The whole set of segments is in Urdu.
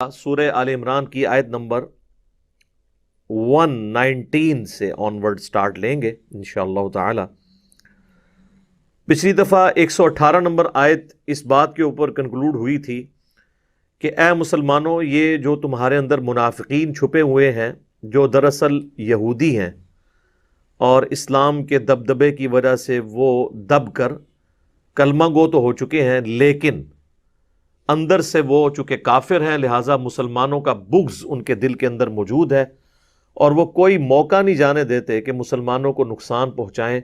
سورہ آل عمران کی آیت نمبر 119 سے آنورڈ سٹارٹ لیں گے انشاءاللہ تعالی۔ پچھلی دفعہ 118 نمبر آیت اس بات کے اوپر کنکلوڈ ہوئی تھی کہ اے مسلمانوں، یہ جو تمہارے اندر منافقین چھپے ہوئے ہیں جو دراصل یہودی ہیں اور اسلام کے دبدبے کی وجہ سے وہ دب کر کلمہ گو تو ہو چکے ہیں، لیکن اندر سے وہ چونکہ کافر ہیں، لہٰذا مسلمانوں کا بغض ان کے دل کے اندر موجود ہے اور وہ کوئی موقع نہیں جانے دیتے کہ مسلمانوں کو نقصان پہنچائیں،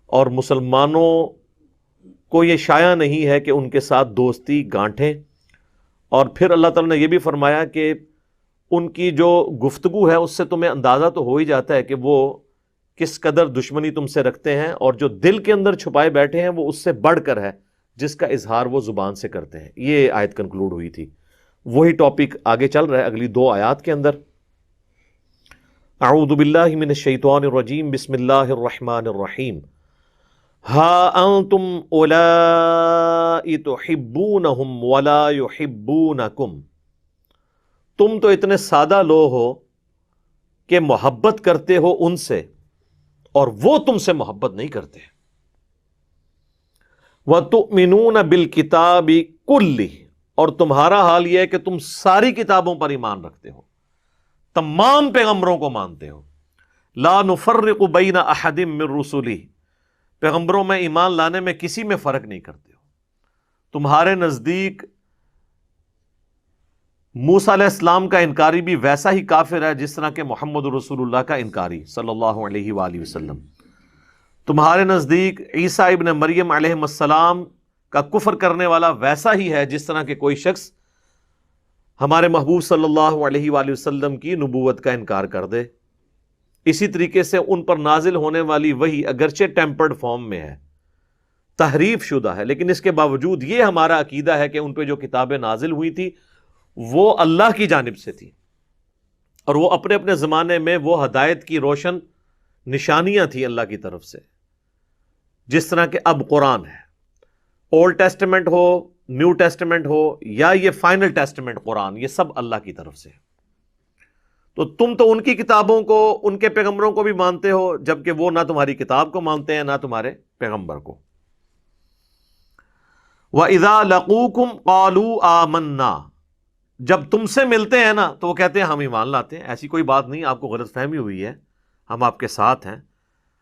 اور مسلمانوں کو یہ شایع نہیں ہے کہ ان کے ساتھ دوستی گانٹھیں۔ اور پھر اللہ تعالیٰ نے یہ بھی فرمایا کہ ان کی جو گفتگو ہے اس سے تمہیں اندازہ تو ہو ہی جاتا ہے کہ وہ کس قدر دشمنی تم سے رکھتے ہیں، اور جو دل کے اندر چھپائے بیٹھے ہیں وہ اس سے بڑھ کر ہے جس کا اظہار وہ زبان سے کرتے ہیں۔ یہ آیت کنکلوڈ ہوئی تھی، وہی ٹاپک آگے چل رہا ہے اگلی دو آیات کے اندر۔ اعوذ باللہ من الشیطان الرجیم، بسم اللہ الرحمن الرحیم۔ ہا انتم اولائی تحبونہم ولا یحبونکم، تم تو اتنے سادہ لوگ ہو کہ محبت کرتے ہو ان سے اور وہ تم سے محبت نہیں کرتے۔ وَتُؤْمِنُونَ بِالْكِتَابِ كُلِّهِ، اور تمہارا حال یہ ہے کہ تم ساری کتابوں پر ایمان رکھتے ہو، تمام پیغمبروں کو مانتے ہو۔ لَا نُفَرِّقُ بَيْنَ أَحَدٍ مِّن رُّسُلِهِ، پیغمبروں میں ایمان لانے میں کسی میں فرق نہیں کرتے ہو۔ تمہارے نزدیک موسیٰ علیہ السلام کا انکاری بھی ویسا ہی کافر ہے جس طرح کہ محمد رسول اللہ کا انکاری صلی اللہ علیہ وآلہ وسلم۔ تمہارے نزدیک عیسیٰ ابن مریم علیہ السلام کا کفر کرنے والا ویسا ہی ہے جس طرح کہ کوئی شخص ہمارے محبوب صلی اللہ علیہ وآلہ وسلم کی نبوت کا انکار کر دے۔ اسی طریقے سے ان پر نازل ہونے والی وحی اگرچہ ٹیمپرڈ فارم میں ہے، تحریف شدہ ہے، لیکن اس کے باوجود یہ ہمارا عقیدہ ہے کہ ان پہ جو کتابیں نازل ہوئی تھی وہ اللہ کی جانب سے تھی، اور وہ اپنے اپنے زمانے میں وہ ہدایت کی روشن نشانیاں تھیں اللہ کی طرف سے، جس طرح کہ اب قرآن ہے، اولڈ ٹیسٹمنٹ ہو، نیو ٹیسٹمنٹ ہو، یا یہ فائنل ٹیسٹمنٹ قرآن، یہ سب اللہ کی طرف سے۔ تو تم تو ان کی کتابوں کو، ان کے پیغمبروں کو بھی مانتے ہو، جبکہ وہ نہ تمہاری کتاب کو مانتے ہیں نہ تمہارے پیغمبر کو۔ وَإِذَا لَقُوكُمْ قَالُوا آمَنَّا، جب تم سے ملتے ہیں نا تو وہ کہتے ہیں ہم ایمان لاتے ہیں۔ ایسی کوئی بات نہیں، آپ کو غلط فہمی ہوئی ہے، ہم آپ کے ساتھ ہیں،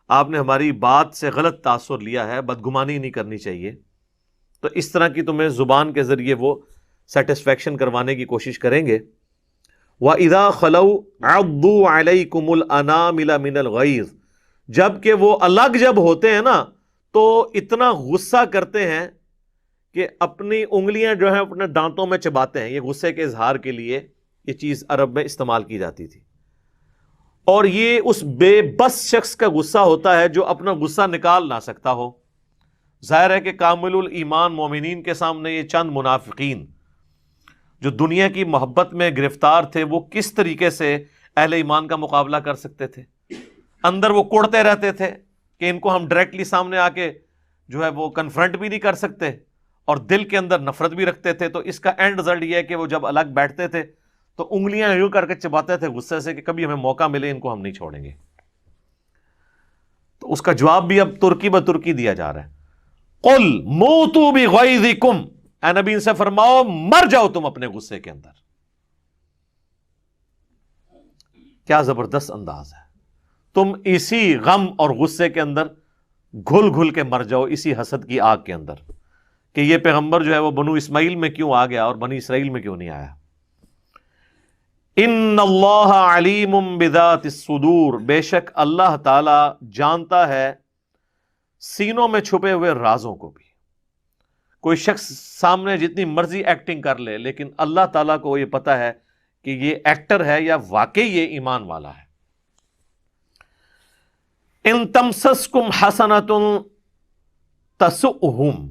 آپ نے ہماری بات سے غلط تاثر لیا ہے، بدگمانی نہیں کرنی چاہیے۔ تو اس طرح کی تمہیں زبان کے ذریعے وہ سیٹسفیکشن کروانے کی کوشش کریں گے۔ وَإِذَا خَلَوْا عَضُّوا عَلَيْكُمُ الْأَنَامِلَ مِنَ الْغَيْظِ، جب کہ وہ الگ جب ہوتے ہیں نا تو اتنا غصہ کرتے ہیں کہ اپنی انگلیاں جو ہیں اپنے دانتوں میں چباتے ہیں۔ یہ غصے کے اظہار کے لیے یہ چیز عرب میں استعمال کی جاتی تھی، اور یہ اس بے بس شخص کا غصہ ہوتا ہے جو اپنا غصہ نکال نہ سکتا ہو۔ ظاہر ہے کہ کامل الایمان مومنین کے سامنے یہ چند منافقین جو دنیا کی محبت میں گرفتار تھے، وہ کس طریقے سے اہل ایمان کا مقابلہ کر سکتے تھے؟ اندر وہ کوڑتے رہتے تھے کہ ان کو ہم ڈائریکٹلی سامنے آ کے جو ہے وہ کنفرنٹ بھی نہیں کر سکتے، اور دل کے اندر نفرت بھی رکھتے تھے۔ تو اس کا اینڈ رزلٹ یہ ہے کہ وہ جب الگ بیٹھتے تھے تو انگلیاں یوں کر کے چباتے تھے غصے سے کہ کبھی ہمیں موقع ملے ان کو ہم نہیں چھوڑیں گے۔ تو اس کا جواب بھی اب ترکی بترکی دیا جا رہا ہے۔ قل موتوا بغیظکم، اے نبی ان سے فرماؤ مر جاؤ تم اپنے غصے کے اندر۔ کیا زبردست انداز ہے، تم اسی غم اور غصے کے اندر گھل گھل کے مر جاؤ، اسی حسد کی آگ کے اندر کہ یہ پیغمبر جو ہے وہ بنو اسماعیل میں کیوں آ گیا اور بنی اسرائیل میں کیوں نہیں آیا۔ ان اللہ علیم بذات الصدور، بے شک اللہ تعالی جانتا ہے سینوں میں چھپے ہوئے رازوں کو بھی۔ کوئی شخص سامنے جتنی مرضی ایکٹنگ کر لے، لیکن اللہ تعالیٰ کو یہ پتا ہے کہ یہ ایکٹر ہے یا واقعی یہ ایمان والا ہے۔ ان تمسسکم حسنۃ تسؤہم،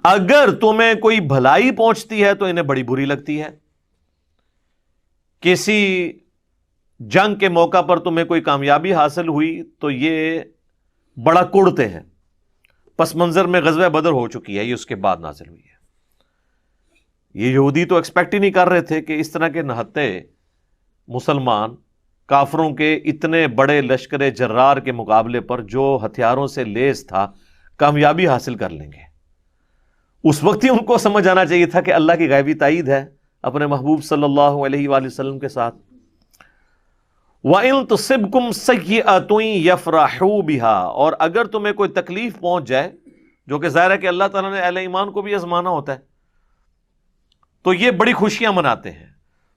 اگر تمہیں کوئی بھلائی پہنچتی ہے تو انہیں بڑی بری لگتی ہے۔ کسی جنگ کے موقع پر تمہیں کوئی کامیابی حاصل ہوئی تو یہ بڑا کڑتے ہیں۔ پس منظر میں غزوہ بدر ہو چکی ہے، یہ اس کے بعد نازل ہوئی ہے۔ یہ یہودی تو ایکسپیکٹ ہی نہیں کر رہے تھے کہ اس طرح کے نہتے مسلمان کافروں کے اتنے بڑے لشکر جرار کے مقابلے پر جو ہتھیاروں سے لیس تھا کامیابی حاصل کر لیں گے۔ اس وقت ہی ان کو سمجھ آنا چاہیے تھا کہ اللہ کی غیبی تائید ہے اپنے محبوب صلی اللہ علیہ وآلہ وسلم کے ساتھ۔ وَإِن تُصِبْكُمْ سَيِّئَةٌ يَفْرَحُوا بِهَا، اور اگر تمہیں کوئی تکلیف پہنچ جائے، جو کہ ظاہر ہے کہ اللہ تعالیٰ نے اہل ایمان کو بھی آزمانا ہوتا ہے، تو یہ بڑی خوشیاں مناتے ہیں۔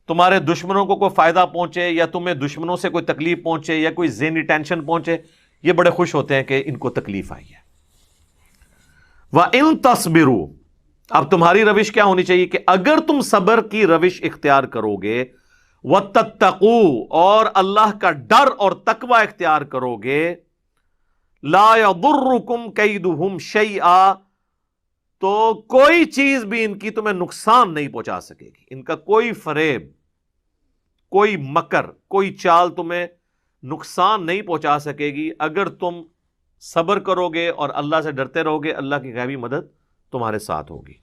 تمہارے دشمنوں کو کوئی فائدہ پہنچے یا تمہیں دشمنوں سے کوئی تکلیف پہنچے یا کوئی ذہنی ٹینشن پہنچے، یہ بڑے خوش ہوتے ہیں کہ ان کو تکلیف آئی ہے۔ وَإِن تَصْبِرُوا، اب تمہاری روش کیا ہونی چاہیے کہ اگر تم صبر کی روش اختیار کرو گے، وَتَتَّقُوا، اور اللہ کا ڈر اور تقوی اختیار کرو گے، لَا يَضُرُّكُمْ كَيْدُهُمْ شَيْئًا، تو کوئی چیز بھی ان کی تمہیں نقصان نہیں پہنچا سکے گی۔ ان کا کوئی فریب، کوئی مکر، کوئی چال تمہیں نقصان نہیں پہنچا سکے گی اگر تم صبر کرو گے اور اللہ سے ڈرتے رہو گے، اللہ کی غیبی مدد تمہارے ساتھ ہوگی۔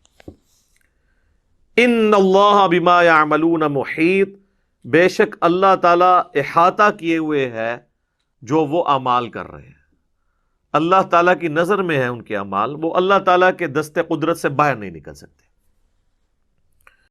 ان اللہ بما یعملون محیط، بے شک اللہ تعالیٰ احاطہ کیے ہوئے ہے جو وہ اعمال کر رہے ہیں۔ اللہ تعالیٰ کی نظر میں ہے ان کے اعمال، وہ اللہ تعالیٰ کے دست قدرت سے باہر نہیں نکل سکتے۔